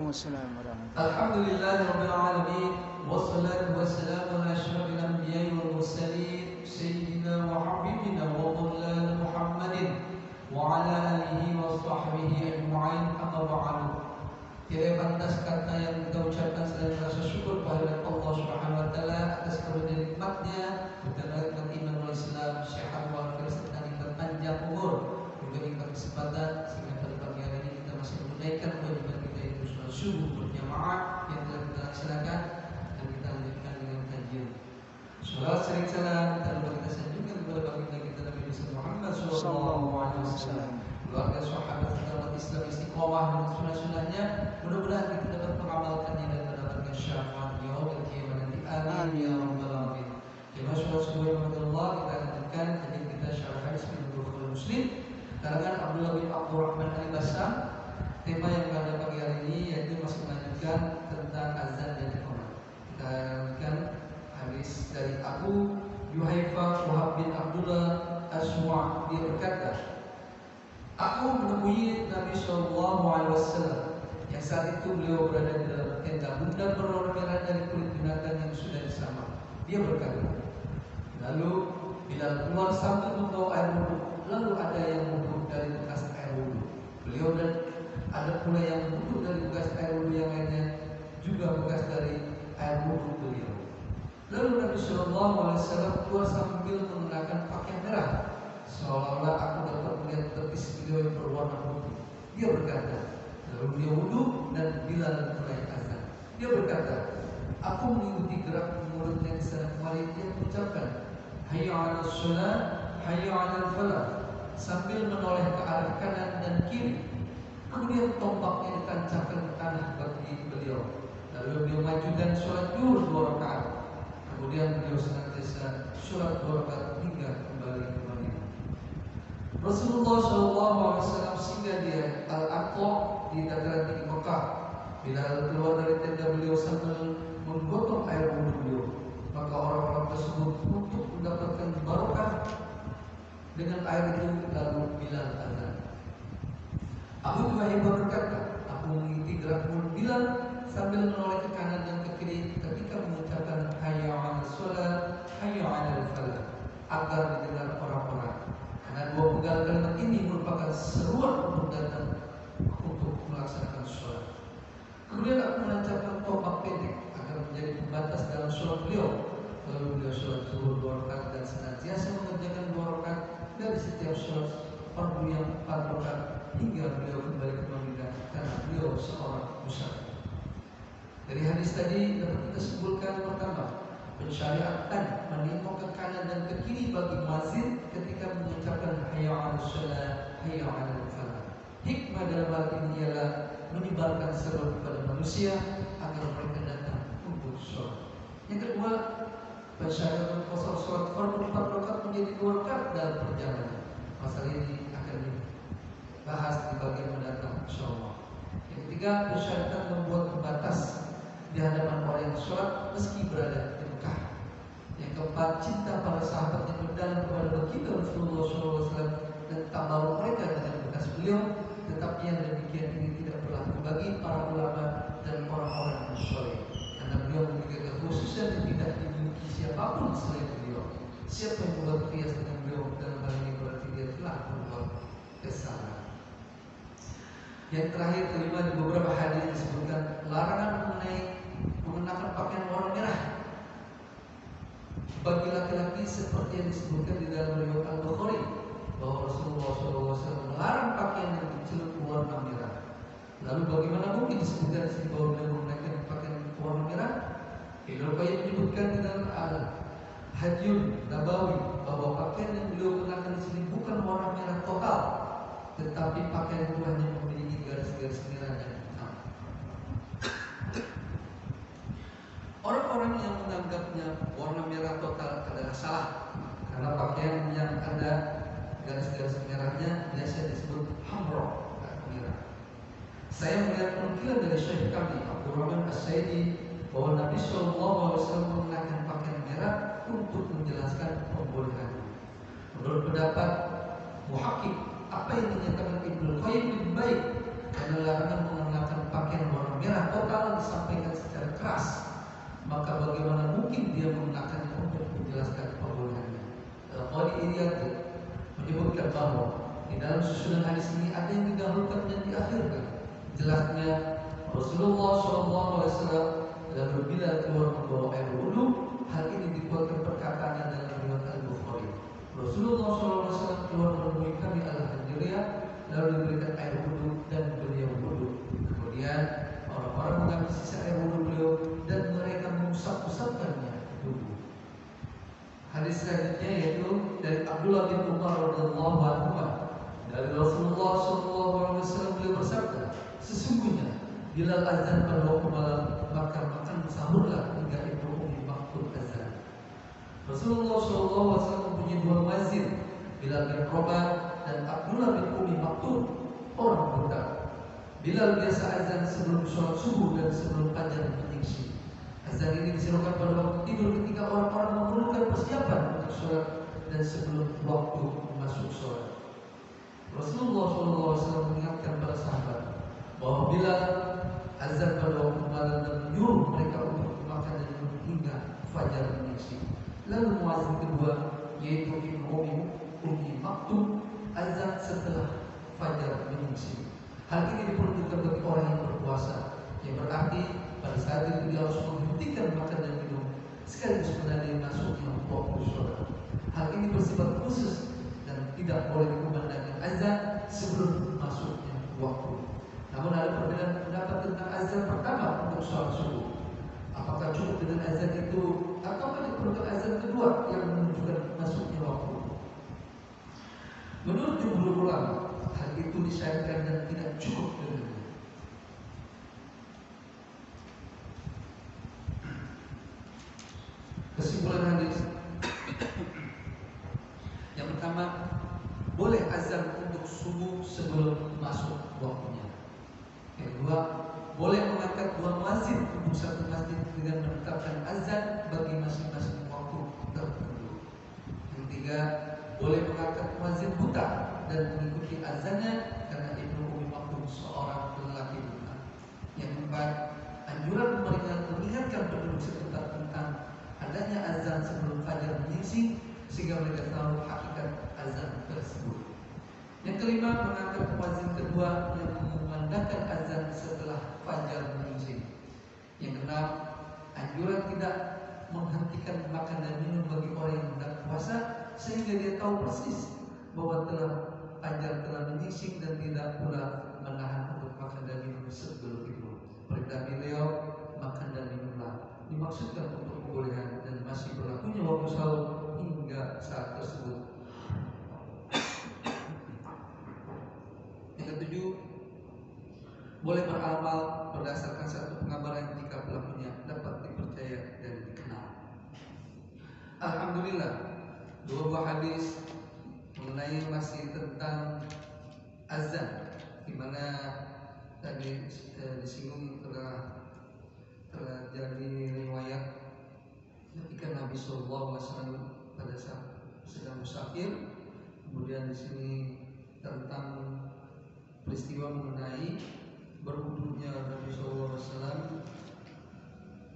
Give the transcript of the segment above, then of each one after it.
Waalaikumsalam warahmatullahi wabarakatuh. Alhamdulillahirabbil alamin wassalatu wassalamu ala asyrafil anbiya'i wal mursalin sayyidina wa habibina wa maulana Muhammadin wa ala alihi wa sahbihi ajma'in, amma ba'du. Tiada pantas kata yang kita ucapkan selain rasa syukur kehadirat Allah Subhanahu wa taala atas karunia nikmatnya, dan nikmat iman wal Islam, sehat wal afiat serta nikmat panjang umur, juga nikmat kesempatan sehingga pada pagi hari ini kita masih menunaikan kewajiban kita itu sholat subuh berjamaah yang telah kita laksanakan, dan kita lanjutkan dengan kajian. Salat sering salam kita lupa kita sanjungkan kepada baginda kita Nabi Muhammad sallallahu alaihi wasallam, keluarga sahabat serta umat Islam istiqomah dengan sunnah-sunnahnya. Mudah-mudahan kita dapat mengamalkannya dan mendapatkan syafaat yaumil qiyamah nanti. Amin ya rabbal alamin. Jemaah salat subuh yang Allah, kita lanjutkan kajian kita syarah hadis min Bukhari Muslim karangan Abdullah bin Abdurrahman Al-Bassam. Tema yang pada pagi hari ini yaitu masih melanjutkan tentang azan dan iqamah. Kita lanjutkan hadis dari Abu Juhaifa Wahab bin Abdullah Aswa'. Dia berkata, aku menemui Nabi Shallallahu Alaihi Wasallam yang saat itu beliau berada di dalam tenda bunda berwarna merah dari kulit binatang yang sudah disamar. Dia berkata, lalu bila keluar sambil membawa air wudhu, lalu ada yang wudhu dari bekas air wudhu beliau, dan ada pula yang wudhu dari bekas air wudhu yang lainnya juga bekas dari air wudhu beliau. Lalu Nabi Shallallahu Alaihi Wasallam keluar sambil mengenakan pakaian merah, seolah-olah aku dapat melihat betis beliau yang berwarna putih. Dia berkata, lalu beliau wudhu dan Bilal mulai azan. Dia berkata, aku mengikuti gerak mulutnya di sana kemari yang mengucapkan hayya 'alas shalah, hayya 'alal falah, sambil menoleh ke arah kanan dan kiri. Kemudian tombaknya ditancapkan ke tanah bagi beliau. Lalu beliau maju dan sholat zuhur 2 rakaat. Kemudian beliau senantiasa sholat 2 rakaat hingga kembali ke Madinah. Rasulullah SAW singgah di Al-Aqsa di dataran tinggi Mekah. Bila keluar dari tenda beliau sambil menggotong air wudhu beliau, maka orang-orang tersebut untuk mendapatkan barokah dengan air itu lalu Bilal azan. Abu Juhaifa berkata, aku mengikuti gerak mulut Bilal sambil menoleh ke kanan dan ke kiri ketika mengucapkan hayya 'alas shalah, hayya 'alal falah, agar didengar orang-orang. Karena dua penggal kalimat ini merupakan seruan untuk datang untuk melaksanakan sholat. Kemudian aku menancapkan tombak pendek agar menjadi pembatas dalam sholat beliau. Lalu beliau sholat zuhur 2 rakaat dan senantiasa mengerjakan 2 rakaat dari setiap sholat fardu yang 4 rakaat hingga beliau kembali ke Madinah karena beliau seorang musafir. Dari hadis tadi dapat kita simpulkan pertama, pensyariatan menengok ke kanan dan ke kiri bagi muadzin ketika mengucapkan hayya 'alas shalah, hayya 'alal falah. Hikmah dalam hal ini ialah menyebarkan seru kepada manusia agar mereka datang untuk sholat. Yang kedua, pensyariatan qasar sholat fardu 4 rakaat menjadi 2 rakaat dalam perjalanan. Masalah ini akan dibahas di bagian mendatang insyaallah. Yang ketiga, pensyariatan membuat pembatas di hadapan orang yang sholat meski berada di Mekah. Yang keempat, cinta para sahabat yang mendalam kepada baginda Rasulullah SAW dan tabaruk mereka dengan bekas beliau. Tetapi yang demikian ini tidak berlaku bagi para ulama dan orang-orang yang soleh, karena beliau memiliki kekhususan yang tidak dimiliki siapapun selain beliau. Siapa yang membuat kias dengan beliau dalam hal ini berarti dia telah berbuat kesalahan. Yang terakhir, kelima, di beberapa hadis disebutkan larangan mengenai mengenakan pakaian warna merah bagi laki-laki seperti yang disebutkan di dalam riwayat Al-Bukhari bahwa Rasulullah SAW melarang pakaian yang bercelut warna merah. Lalu bagaimana mungkin disebutkan di sini bahwa beliau menggunakan pakaian warna merah? Ibnu Qayyim menyebutkan di dalam Al-Hajjul Nabawi bahwa pakaian yang beliau gunakan di sini bukan warna merah total, tetapi pakaian itu hanya memiliki garis-garis merah yang hitam. Orang-orang yang menganggapnya warna merah total adalah salah, karena pakaian yang ada garis-garis merahnya biasa disebut hamra, merah. Saya melihat penukilan dari Syekh kami Abdurrahman As-Saidi bahwa Nabi SAW mengenakan pakaian merah untuk menjelaskan pembolehan. Menurut pendapat muhakkik, apa yang dinyatakan Ibnu Qayyim lebih baik dan larangan mengenakan pakaian warna merah total disampaikan secara keras, maka bagaimana mungkin dia mengenakannya untuk menjelaskan kebolehannya? Qadi Iyad menyebutkan bahwa di dalam susunan hadis ini ada yang didahulukan dan diakhirkan. Jelasnya Rasulullah SAW dalam bila keluar membawa air wudhu, hal ini dikuatkan perkataannya dalam riwayat Al-Bukhari. Rasulullah SAW keluar menemui kami Al-Hajiriyah, lalu diberikan air wudhu dan beliau wudhu. Kemudian orang-orang mengambil sisa air wudhu beliau dan mereka mengusap-usapkannya wudhu. Hadis selanjutnya yaitu dari Abdullah bin Umar radhiyallahu anhu, dari Rasulullah SAW beliau bersabda, sesungguhnya bila azan pada waktu malam maka makan sahurlah hingga Ibnu Ummi Maktum azan. Rasulullah SAW mempunyai dua muazzin, Bilal bin Rabah dan Abdullah bin Ummi Maktum, orang buta. Bilal biasa azan sebelum sholat subuh dan sebelum fajar menyingsing. Azan ini diserukan pada waktu tidur ketika orang-orang memerlukan persiapan untuk sholat dan sebelum waktu masuk sholat. Rasulullah SAW mengingatkan para sahabat bahwa Bilal azan pada waktu malam dan menyuruh mereka untuk makan dan minum hingga fajar menyingsing. Lalu muazzin kedua yaitu Ibnu Ummi Maktum azan setelah fajar menyingsing. Hal ini diperuntukkan bagi orang yang berpuasa, yang berarti pada saat itu dia harus menghentikan makan dan minum sekaligus menandai masuknya waktu sholat. Hal ini bersifat khusus dan tidak boleh dikumandangkan azan sebelum masuknya waktu. Namun ada perbedaan pendapat tentang azan pertama untuk sholat subuh. Apakah cukup dengan azan itu atau diperlukan azan kedua yang menunjukkan masuknya waktu? Menurut jumhur ulama, hal itu disyaratkan dan tidak cukup dengannya. Kesimpulan hadis yang pertama, boleh azan untuk subuh sebelum masuk waktunya. Yang kedua, boleh mengangkat dua muazzin untuk satu masjid dengan menetapkan azan bagi masing-masing waktu tertentu. Yang ketiga, boleh mengangkat muazzin buta dan mengikuti azannya karena Ibnu Ummi Maktum seorang lelaki buta. Yang keempat, anjuran mengingatkan penduduk setempat tentang adanya azan sebelum fajar menyingsing sehingga mereka tahu hakikat azan tersebut. Yang kelima, mengangkat muazzin kedua yang mengumandangkan azan setelah fajar menyingsing. Yang keenam, anjuran tidak menghentikan makan dan minum bagi orang yang hendak puasa sehingga dia tahu persis bahwa fajar telah menyingsing dan tidak pula menahan untuk makan dan minum sebelum itu. Perintah beliau, makan dan minumlah, dimaksudkan untuk kebolehan dan masih berlakunya waktu sahur hingga saat tersebut. Yang ketujuh, boleh beramal berdasarkan satu pengabaran jika pelakunya dapat dipercaya dan dikenal. Alhamdulillah, dua buah hadis mengenai masih tentang azan, di mana tadi disinggung telah jadi riwayat ketika Nabi SAW pada saat sedang musafir. Kemudian di sini tentang peristiwa mengenai berwudunya Nabi SAW,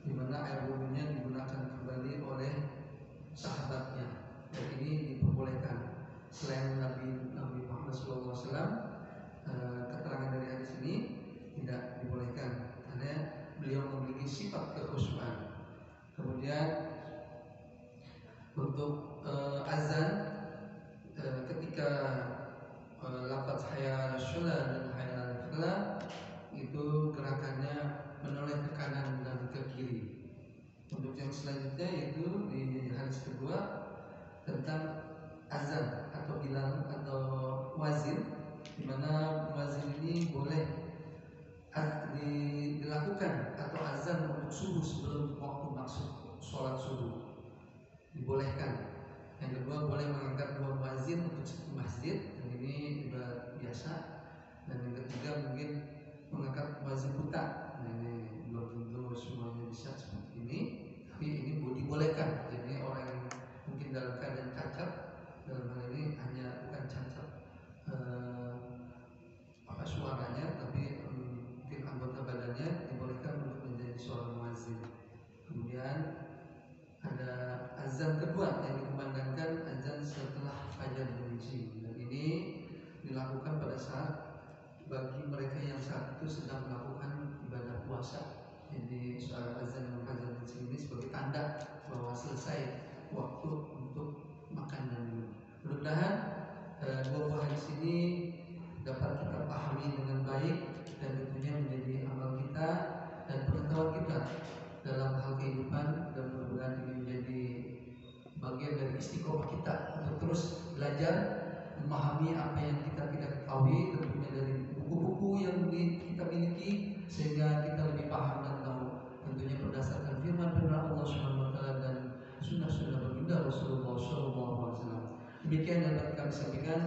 di mana air wudunya digunakan kembali oleh sahabatnya. Dan ini diperbolehkan. Selain Nabi Muhammad SAW, keterangan dari hadis ini tidak dibolehkan karena beliau memiliki sifat kekhusyuan. Kemudian untuk azan ketika lafaz hayya 'alas shalah dan hayya 'alal falah itu gerakannya menoleh ke kanan dan ke kiri. Untuk yang selanjutnya yaitu di hadis kedua tentang azan atau bilal atau muazzin, di mana muazzin ini boleh dilakukan atau azan untuk subuh sebelum waktu masuk sholat subuh, dibolehkan. Yang kedua, boleh mengangkat dua muazzin untuk satu masjid, dan ini ibadah biasa. Dan yang ketiga mungkin mengangkat muazzin buta. Nah, ini belum tentu semuanya bisa seperti ini, tapi ini dibolehkan. Jadi orang yang mungkin dalam keadaan cacat, dalam hal ini hanya bukan cacat suaranya, tapi bagi mereka yang saat itu sedang melakukan ibadah puasa. Jadi suara azan yang azan di sini sebagai tanda bahwa selesai waktu untuk makan dan minum. Mudah-mudahan dua buah hadis ini dapat kita pahami dengan baik dan tentunya menjadi amal kita dan pengetahuan kita dalam hal kehidupan, dan mudah-mudahan ini menjadi bagian dari istiqomah kita untuk terus belajar memahami apa yang kita tidak ketahui, tentunya dari buku-buku yang kita miliki, sehingga kita lebih paham dan tahu, tentunya berdasarkan firman-firman Allah Subhanahu wa taala dan sunnah-sunnah baginda Rasulullah sallallahu alaihi wasallam. Demikian yang dapat kami sampaikan.